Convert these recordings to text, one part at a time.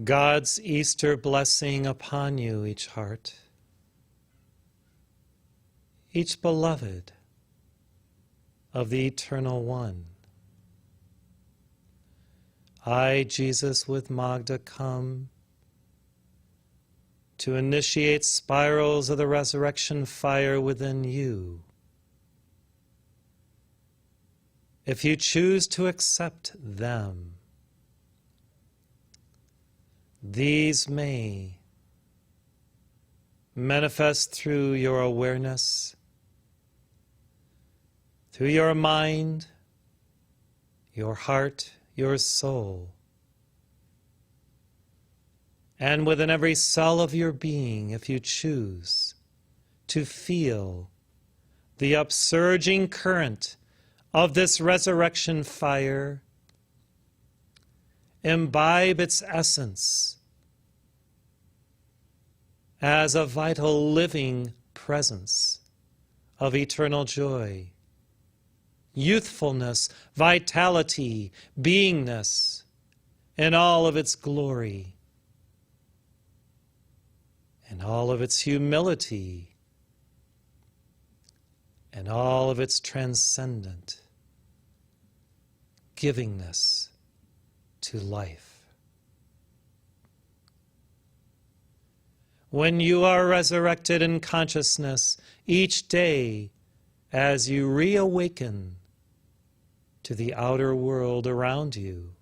God's Easter blessing upon you, each heart, each beloved of the Eternal One. I, Jesus, with Magda, come to initiate spirals of the resurrection fire within you. If you choose to accept them, these may manifest through your awareness, through your mind, your heart, your soul, and within every cell of your being, if you choose to feel the upsurging current of this resurrection fire, imbibe its essence as a vital living presence of eternal joy, youthfulness, vitality, beingness in all of its glory, in all of its humility, and all of its transcendent givingness to life. When you are resurrected in consciousness each day as you reawaken to the outer world around you,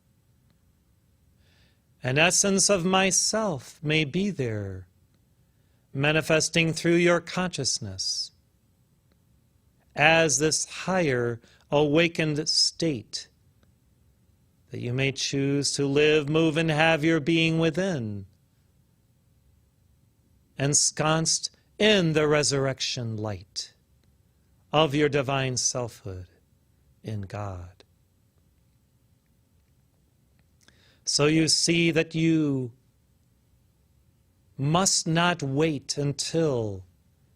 an essence of myself may be there, manifesting through your consciousness as this higher awakened state that you may choose to live, move, and have your being within, ensconced in the resurrection light of your divine selfhood in God. So you see that you must not wait until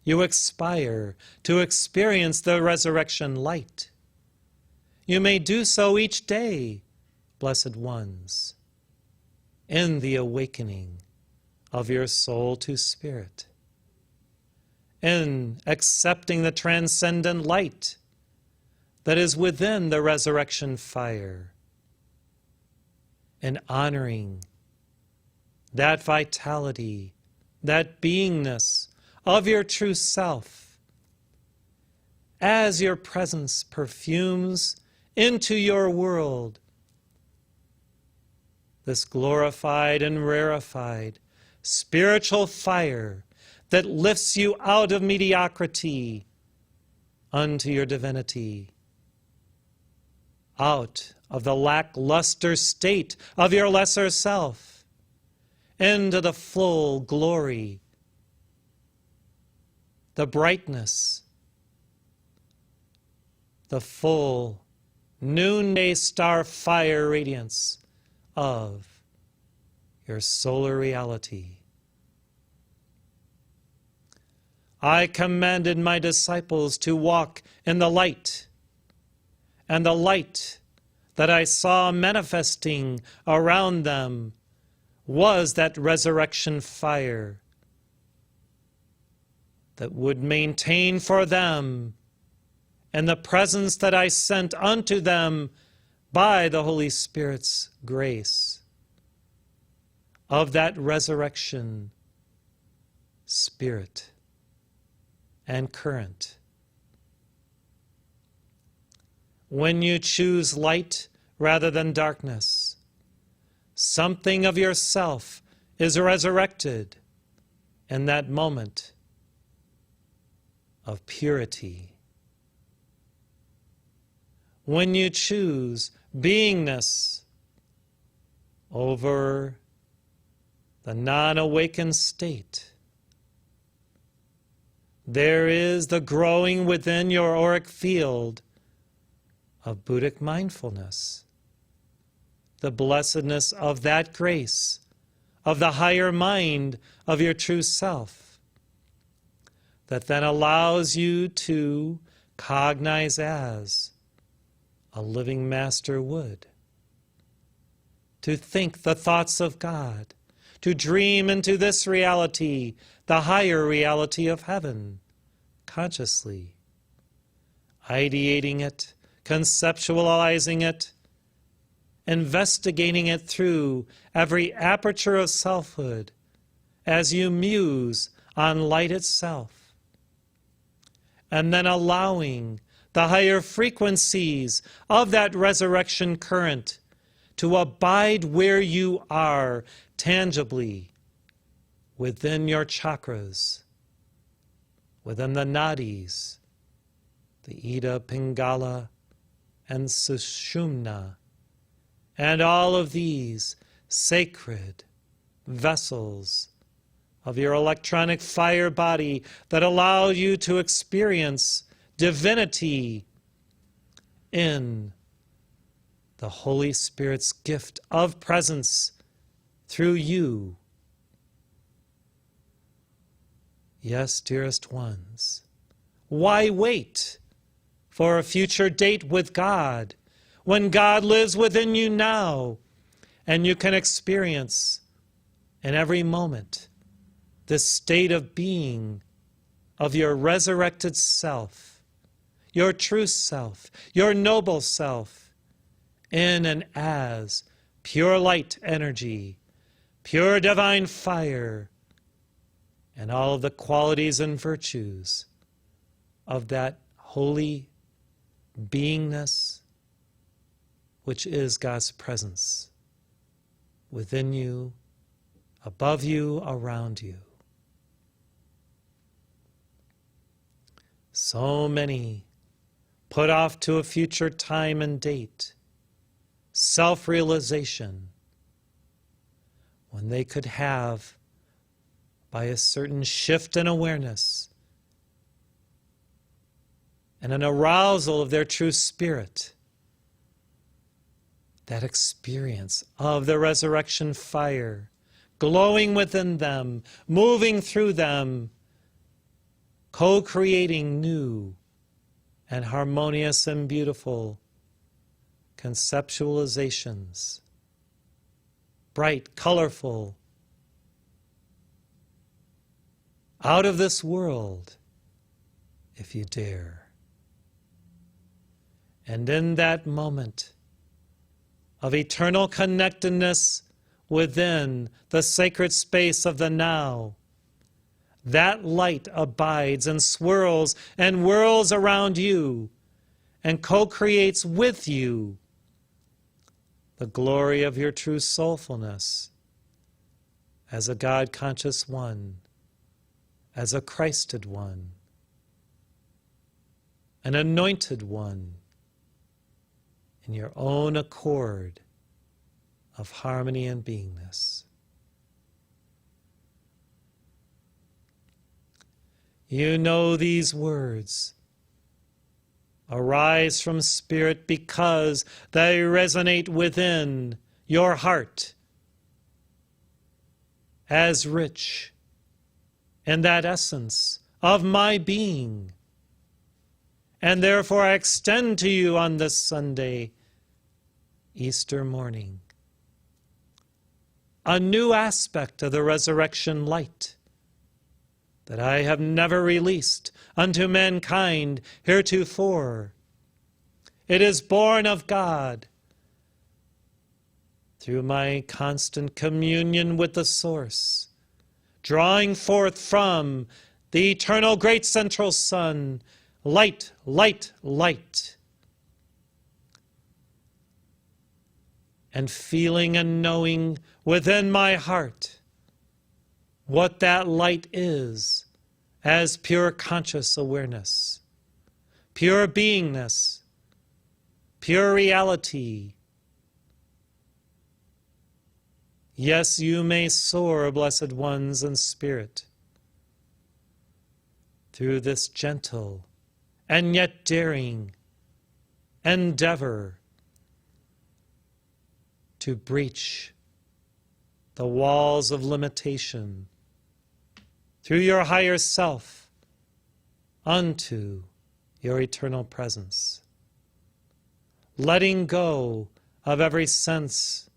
you expire to experience the resurrection light. You may do so each day, blessed ones, in the awakening of your soul to spirit, in accepting the transcendent light that is within the resurrection fire, and honoring that vitality, that beingness of your true self as your presence perfumes into your world this glorified and rarefied spiritual fire that lifts you out of mediocrity unto your divinity, out of the lackluster state of your lesser self, into the full glory, the brightness, the full noonday star fire radiance of your solar reality. I commanded my disciples to walk in the light, and the light that I saw manifesting around them was that resurrection fire that would maintain for them, and the presence that I sent unto them by the Holy Spirit's grace, of that resurrection spirit and current. When you choose light rather than darkness, something of yourself is resurrected in that moment of purity. When you choose beingness over the non-awakened state, there is the growing within your auric field of Buddhic mindfulness, the blessedness of that grace, of the higher mind of your true self, that then allows you to cognize as a living master would, to think the thoughts of God, to dream into this reality, the higher reality of heaven, consciously, ideating it, conceptualizing it, investigating it through every aperture of selfhood as you muse on light itself, and then allowing the higher frequencies of that resurrection current to abide where you are tangibly within your chakras, within the nadis, the Ida, Pingala, and Sushumna, and all of these sacred vessels of your electronic fire body that allow you to experience divinity in the Holy Spirit's gift of presence through you. Yes, dearest ones, why wait for a future date with God when God lives within you now and you can experience in every moment this state of being of your resurrected self, your true self, your noble self, in and as pure light energy, pure divine fire, and all of the qualities and virtues of that holy beingness which is God's presence within you, above you, around you. So many put off to a future time and date self-realization when they could have, by a certain shift in awareness and an arousal of their true spirit, that experience of the resurrection fire glowing within them, moving through them, co-creating new and harmonious and beautiful conceptualizations, bright, colorful, out of this world, if you dare. And in that moment of eternal connectedness within the sacred space of the now, that light abides and swirls and whirls around you and co-creates with you the glory of your true soulfulness as a God-conscious one, as a Christed one, an anointed one, in your own accord of harmony and beingness. You know these words arise from spirit because they resonate within your heart as rich in that essence of my being. And therefore I extend to you on this Sunday, Easter morning, a new aspect of the resurrection light that I have never released unto mankind heretofore. It is born of God through my constant communion with the Source, drawing forth from the eternal great central sun, light, light, light, and feeling and knowing within my heart what that light is as pure conscious awareness, pure beingness, pure reality. Yes, you may soar, blessed ones, in spirit through this gentle and yet daring endeavor to breach the walls of limitation through your higher self unto your eternal presence, letting go of every sense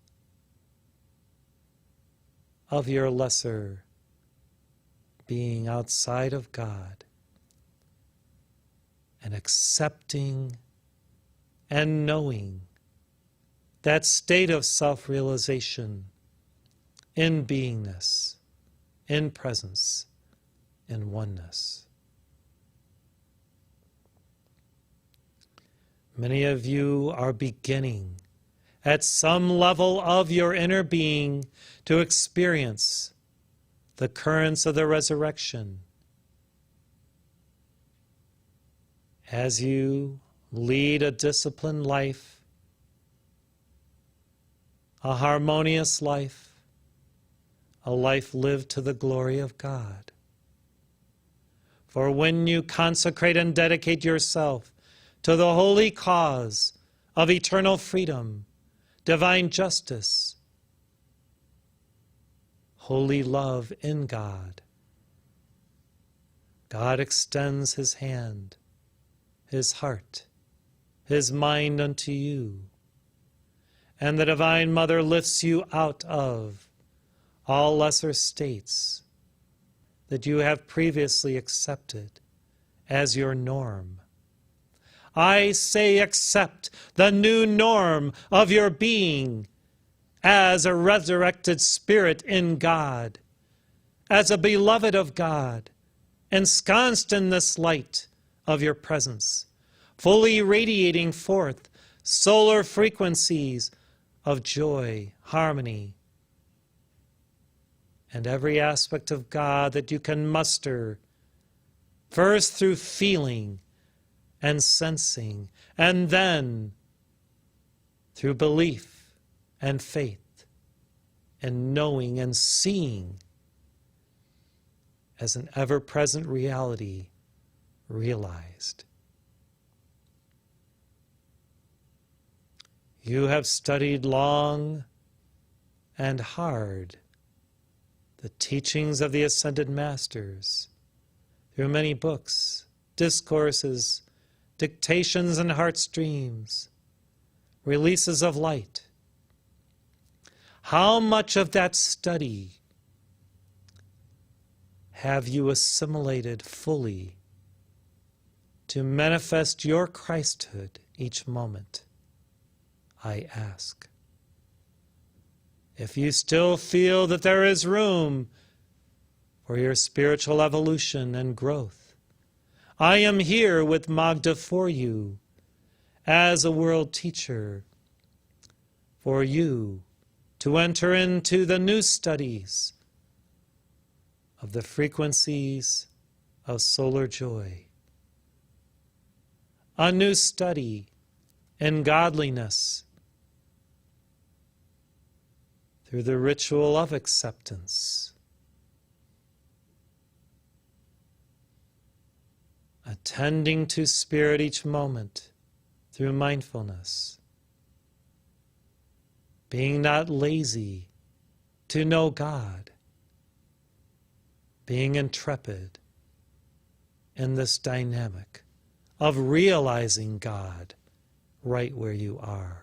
of your lesser being outside of God, and accepting and knowing that state of self-realization in beingness, in presence, in oneness. Many of you are beginning at some level of your inner being to experience the currents of the resurrection as you lead a disciplined life, a harmonious life, a life lived to the glory of God. For when you consecrate and dedicate yourself to the holy cause of eternal freedom, divine justice, holy love in God, God extends his hand, his heart, his mind unto you, and the Divine Mother lifts you out of all lesser states that you have previously accepted as your norm. I say accept the new norm of your being as a resurrected spirit in God, as a beloved of God, ensconced in this light of your presence, fully radiating forth solar frequencies of joy, harmony, and every aspect of God that you can muster, first through feeling and sensing, and then through belief and faith, and knowing and seeing as an ever-present reality realized. You have studied long and hard the teachings of the Ascended Masters through many books, discourses, dictations and heartstreams, releases of light. How much of that study have you assimilated fully to manifest your Christhood each moment? I ask. If you still feel that there is room for your spiritual evolution and growth, I am here with Magda for you as a world teacher, for you to enter into the new studies of the frequencies of solar joy, a new study in godliness through the ritual of acceptance, attending to spirit each moment through mindfulness, being not lazy to know God, being intrepid in this dynamic of realizing God right where you are.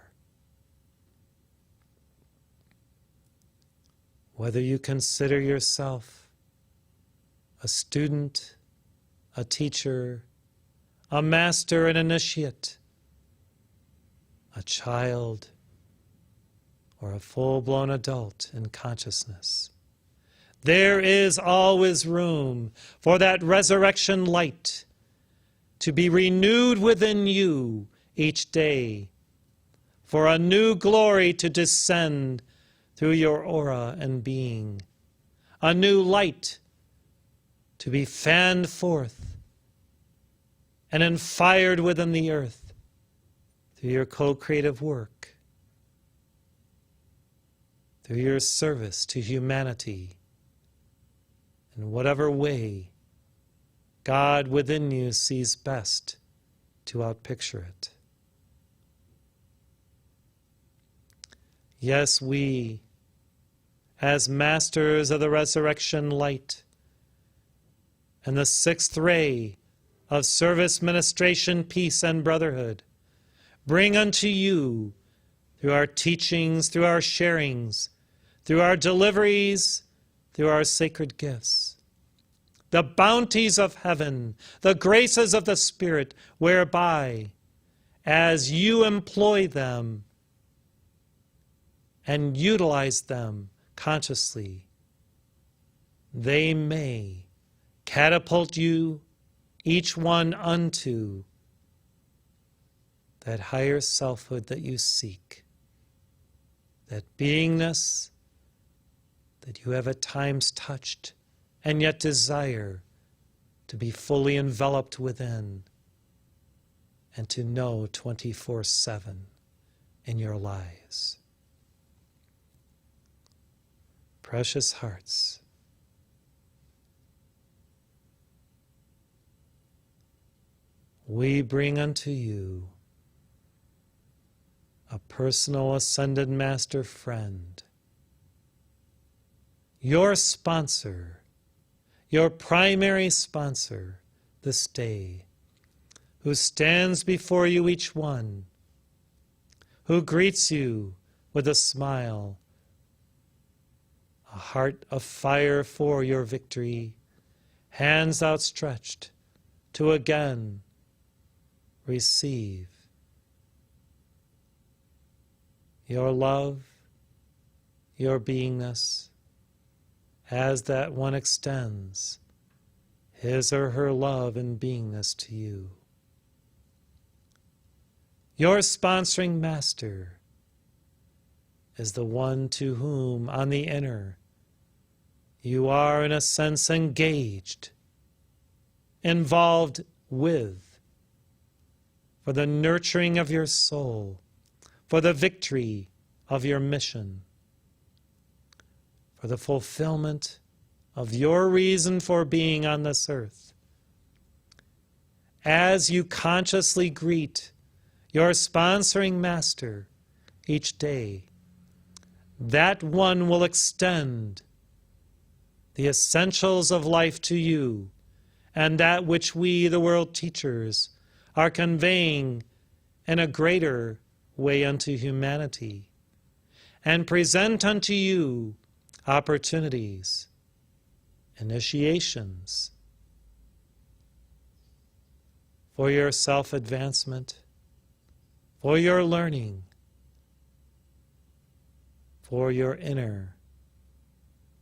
Whether you consider yourself a student, a teacher, a master, an initiate, a child, or a full-blown adult in consciousness, there is always room for that resurrection light to be renewed within you each day, for a new glory to descend through your aura and being, a new light to be fanned forth and enfired within the earth through your co-creative work, through your service to humanity, in whatever way God within you sees best to outpicture it. Yes, we, as masters of the resurrection light and the sixth ray of service, ministration, peace, and brotherhood, bring unto you, through our teachings, through our sharings, through our deliveries, through our sacred gifts, the bounties of heaven, the graces of the Spirit, whereby, as you employ them and utilize them consciously, they may catapult you, each one, unto that higher selfhood that you seek, that beingness that you have at times touched and yet desire to be fully enveloped within and to know 24/7 in your lives. Precious hearts, we bring unto you a personal ascended master friend, your sponsor, your primary sponsor this day, who stands before you each one, who greets you with a smile, a heart of fire for your victory, hands outstretched to again receive your love, your beingness, as that one extends his or her love and beingness to you. Your sponsoring master is the one to whom, on the inner, you are in a sense engaged, involved with, for the nurturing of your soul, for the victory of your mission, for the fulfillment of your reason for being on this earth. As you consciously greet your sponsoring master each day, that one will extend the essentials of life to you, and that which we, the world teachers, are conveying in a greater way unto humanity, and present unto you opportunities, initiations for your self-advancement, for your learning, for your inner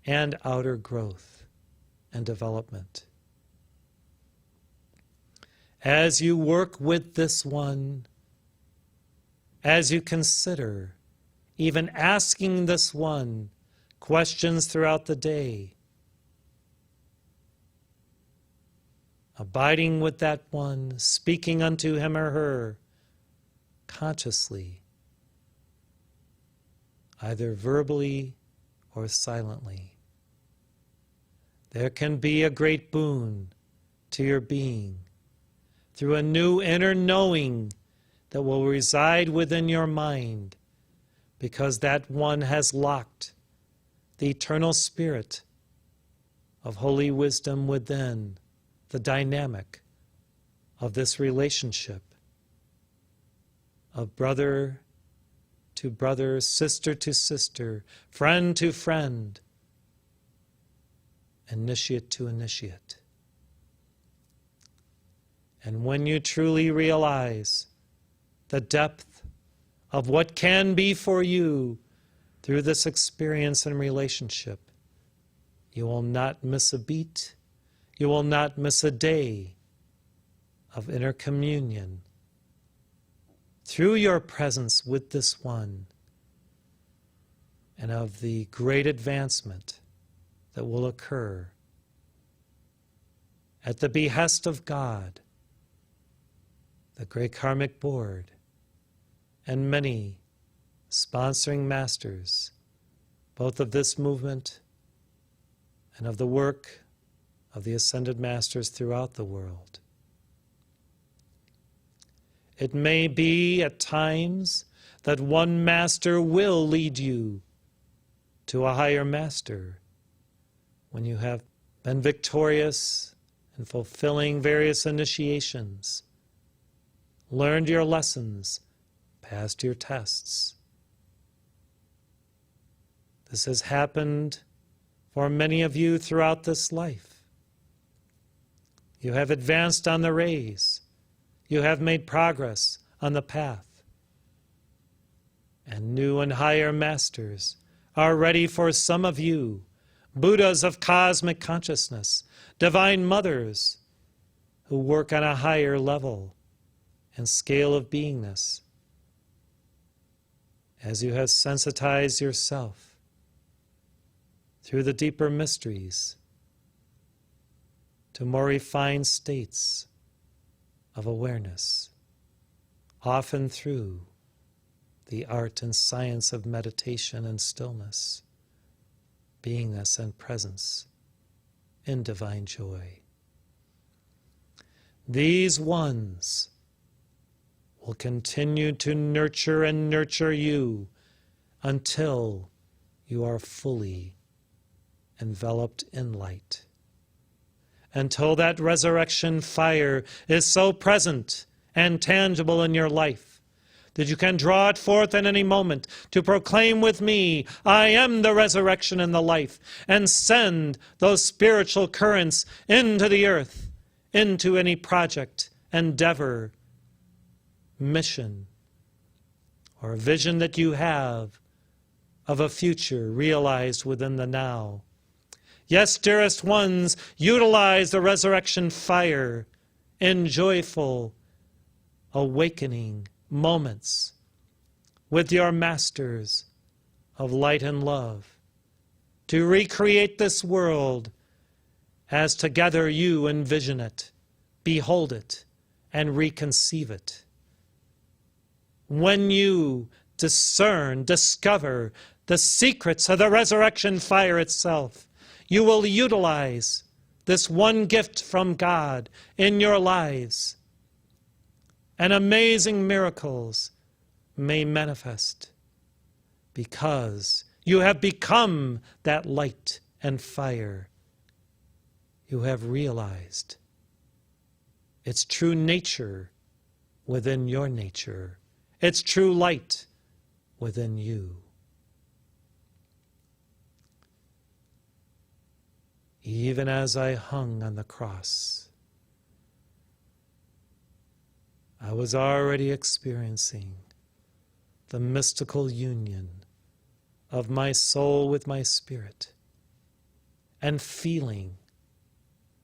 and outer growth and development. As you work with this one, as you consider even asking this one questions throughout the day, abiding with that one, speaking unto him or her consciously, either verbally or silently, there can be a great boon to your being through a new inner knowing that will reside within your mind, because that one has locked the eternal spirit of holy wisdom within the dynamic of this relationship of brother to brother, sister to sister, friend to friend, initiate to initiate. And when you truly realize the depth of what can be for you through this experience and relationship, you will not miss a beat, you will not miss a day of inner communion through your presence with this one, and of the great advancement that will occur at the behest of God, the Great Karmic Board, and many sponsoring masters, both of this movement and of the work of the Ascended Masters throughout the world. It may be at times that one master will lead you to a higher master when you have been victorious in fulfilling various initiations, learned your lessons, passed your tests. This has happened for many of you throughout this life. You have advanced on the rays. You have made progress on the path. And new and higher masters are ready for some of you, Buddhas of cosmic consciousness, divine mothers who work on a higher level and scale of beingness. As you have sensitized yourself through the deeper mysteries to more refined states of awareness, often through the art and science of meditation and stillness, beingness and presence in divine joy. These ones will continue to nurture and nurture you until you are fully enveloped in light. Until that resurrection fire is so present and tangible in your life that you can draw it forth at any moment to proclaim with me, I am the resurrection and the life, and send those spiritual currents into the earth, into any project, endeavor, mission, or vision that you have of a future realized within the now. Yes, dearest ones, utilize the resurrection fire in joyful awakening moments with your masters of light and love to recreate this world as together you envision it, behold it, and reconceive it. When you discover the secrets of the resurrection fire itself, you will utilize this one gift from God in your lives, and amazing miracles may manifest because you have become that light and fire. You have realized its true nature within your nature, its true light within you. Even as I hung on the cross, I was already experiencing the mystical union of my soul with my spirit and feeling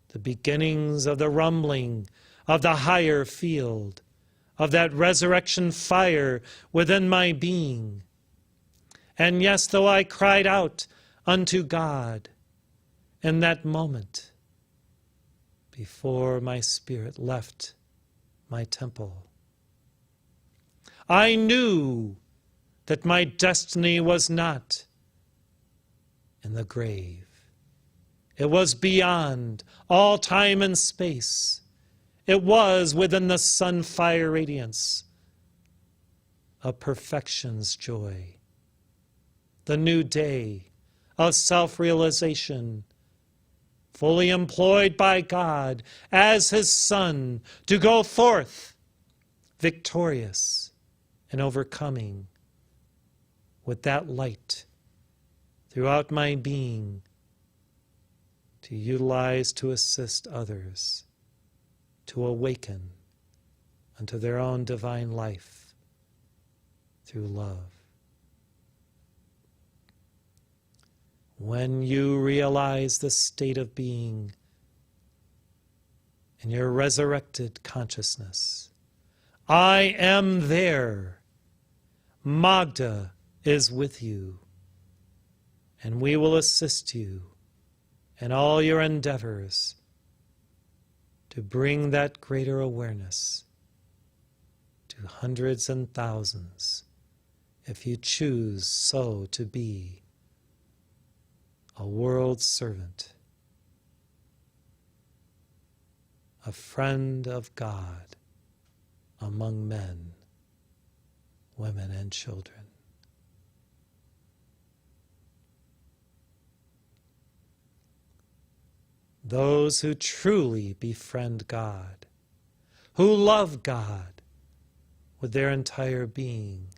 the beginnings of the rumbling of the higher field, of that resurrection fire within my being. And yes, though I cried out unto God in that moment before my spirit left my temple, I knew that my destiny was not in the grave. It was beyond all time and space. It was within the sun-fire radiance of perfection's joy, the new day of self-realization, fully employed by God as His Son to go forth victorious and overcoming with that light throughout my being to utilize to assist others to awaken unto their own divine life through love. When you realize the state of being in your resurrected consciousness, I am there. Magda is with you, and we will assist you in all your endeavors to bring that greater awareness to hundreds and thousands, if you choose so to be a world servant, a friend of God among men, women, and children. Those who truly befriend God, who love God with their entire being,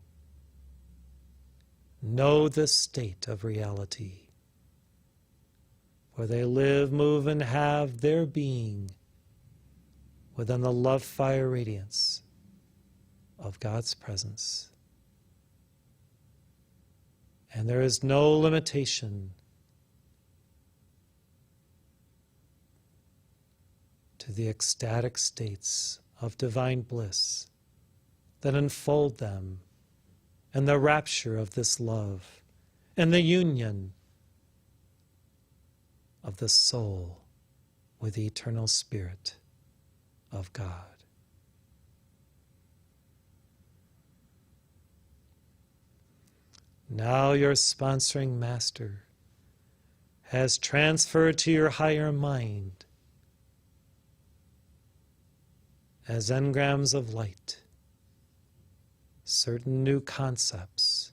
know this state of reality. for they live, move, and have their being within the love fire radiance of God's presence. And there is no limitation to the ecstatic states of divine bliss that enfold them, and the rapture of this love, and the union of the soul with the eternal Spirit of God. Now your sponsoring Master has transferred to your higher mind as engrams of light certain new concepts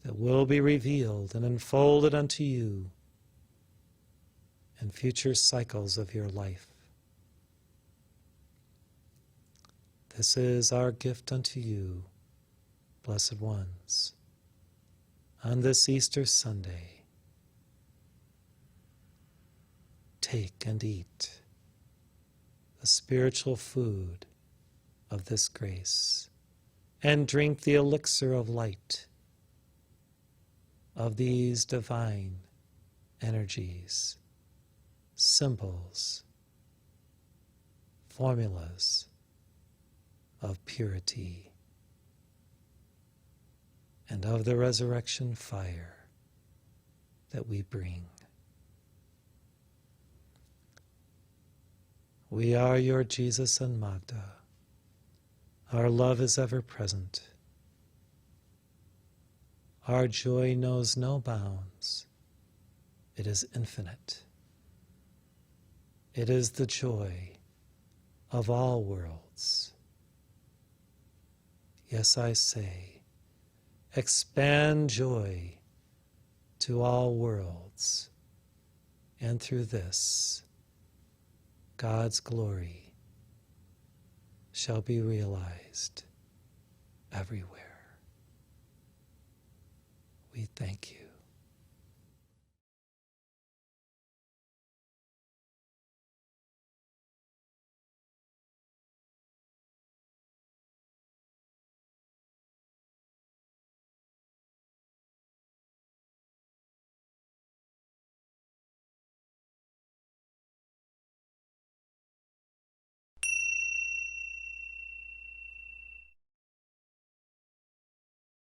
that will be revealed and unfolded unto you in future cycles of your life. This is our gift unto you, blessed ones, on this Easter Sunday. Take and eat the spiritual food of this grace, and drink the elixir of light of these divine energies, symbols, formulas of purity, and of the resurrection fire that we bring. We are your Jesus and Magda. Our love is ever present. Our joy knows no bounds. It is infinite. It is the joy of all worlds. Yes, I say, expand joy to all worlds, and through this, God's glory shall be realized everywhere. We thank you.